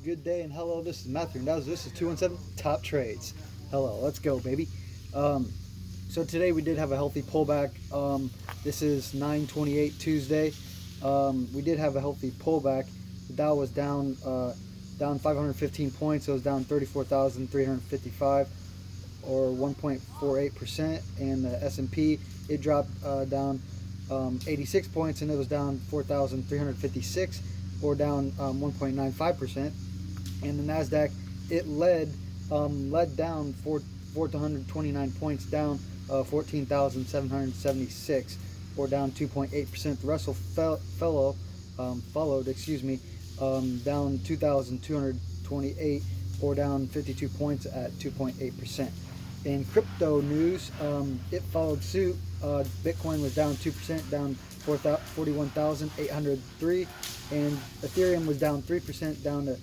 Good day and hello. This is Matthew and this is 217 Top Trades. Hello, let's go, baby. Um, so today we did have a healthy pullback. This is 9/28 Tuesday. We did have a healthy pullback. The Dow was down 515 points. So it was down 34,355 or 1.48%. And the S&P, it dropped down 86 points and it was down 4,356 or down 1.95%. And the Nasdaq, it led down 429 points, down 14,776 or down 2.8%. The Russell followed, down 2,228 or down 52 points at 2.8%. In crypto news, it followed suit. Bitcoin was down 2%, down 41,803, and Ethereum was down 3%, down to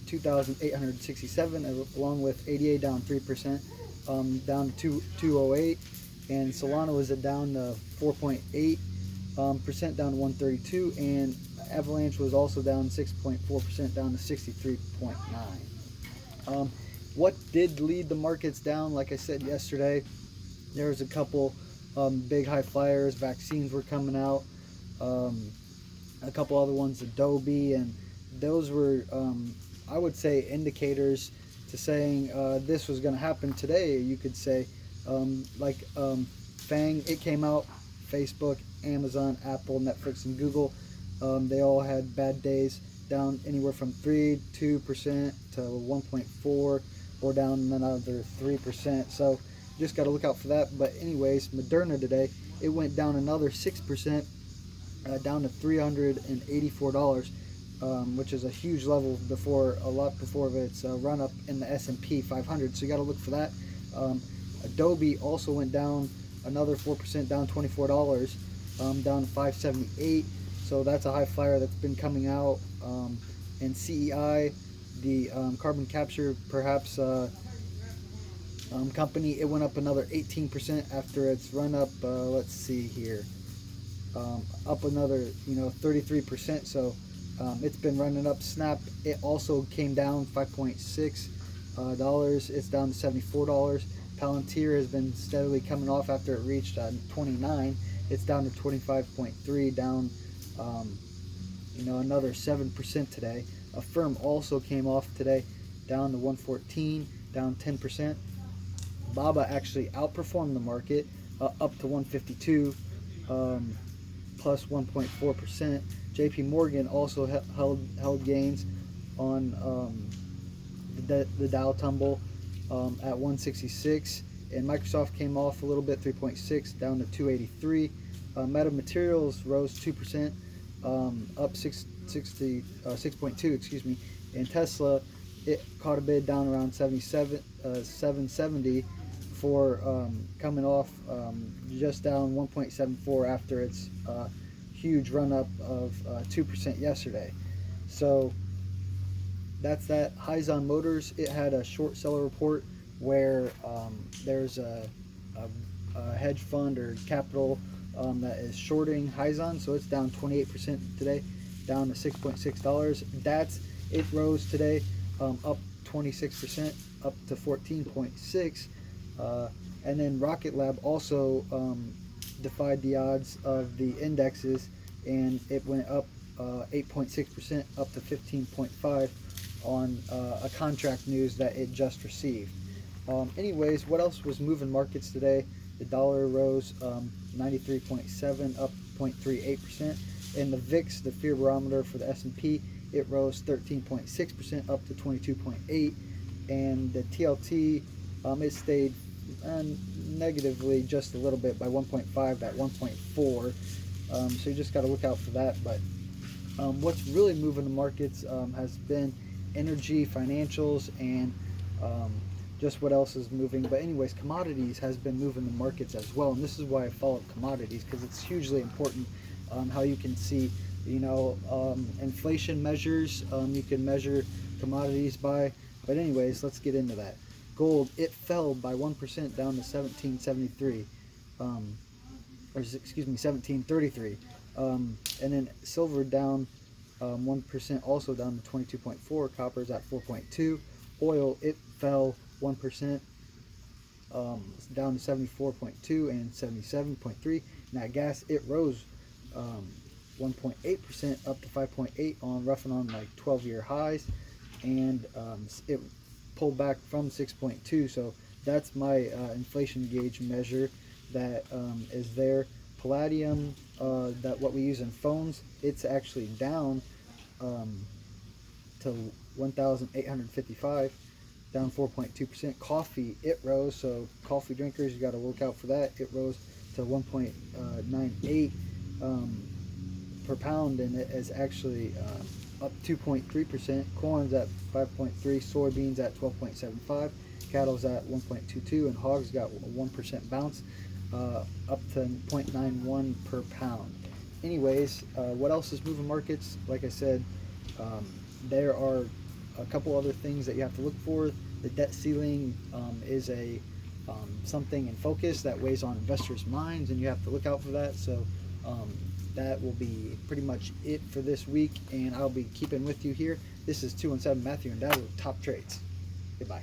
2,867, along with ADA down 3%, down to 208, and Solana was down 4.8%, down to 132, and Avalanche was also down 6.4%, down to 63.9. What did lead the markets down? Like I said yesterday, there was a couple big high flyers. Vaccines were coming out. A couple other ones, Adobe, and those were, I would say, indicators to saying this was going to happen today. You could say, FANG, it came out. Facebook, Amazon, Apple, Netflix, and Google, they all had bad days, down anywhere from 2% to 1.4%, or down another 3%. So just got to look out for that. But anyways, Moderna today, it went down another 6%, down to $384, which is a huge level a lot before its run up in the S&P 500. So you got to look for that. Adobe also went down another 4%, down $24, down to $578. So that's a high flyer that's been coming out. And CEI, the carbon capture perhaps company, it went up another 18% after its run up. Let's see here, up another 33%. So it's been running up. Snap, it also came down $5.6. It's down to $74. Palantir has been steadily coming off after it reached 29. It's down to 25.3, down another 7% today. Affirm also came off today, down to 114, down 10%. Baba actually outperformed the market, up to 152, plus 1.4%. JP Morgan also held gains on the Dow tumble at 166, and Microsoft came off a little bit, 3.6, down to 283. Meta Materials rose 2%, up 6.2, excuse me. And Tesla, it caught a bid down around 770 for coming off just down 1.74 after its huge run up of 2% yesterday. So that's that. Hyzon Motors, it had a short seller report where there's a hedge fund or capital that is shorting Hyzon, so it's down 28% today, down to $6.6. It rose today, up 26%, up to 14.6. And then Rocket Lab also defied the odds of the indexes, and it went up 8.6%, up to 15.5 on a contract news that it just received. Anyways, what else was moving markets today? The dollar rose 93.7, up 0.38%, and the VIX, the fear barometer for the S&P, it rose 13.6%, up to 22.8, and the TLT, it stayed negatively just a little bit by 1.5 at 1.4. So you just got to look out for that. But what's really moving the markets has been energy, financials, and just what else is moving. But anyways, commodities has been moving the markets as well, and this is why I follow commodities, because it's hugely important how you can see inflation measures. You can measure commodities by. But anyways, let's get into that. Gold, it fell by 1%, down to 1773, or excuse me, 1733. And then silver down 1% also down to 22.4. Copper's at 4.2. Oil, it fell 1%, down to 74.2 and 77.3. Nat gas, it rose 1.8% up to 5.8 on roughing on like 12-year highs, and it pulled back from 6.2. So that's my inflation gauge measure that is there. Palladium, that what we use in phones, it's actually down to 1,855, down 4.2%. Coffee, it rose, so coffee drinkers, you got to look out for that. It rose to 1.98 per pound, and it is actually up 2.3%. Corn's at 5.3, soybeans at 12.75, cattle's at 1.22, and hogs got a 1% bounce, up to 0.91 per pound. Anyways, what else is moving markets? Like I said, there are a couple other things that you have to look for. The debt ceiling is a something in focus that weighs on investors' minds, and you have to look out for that. So that will be pretty much it for this week, and I'll be keeping with you here. This is 217 Matthew and Dad with Top Trades. Goodbye.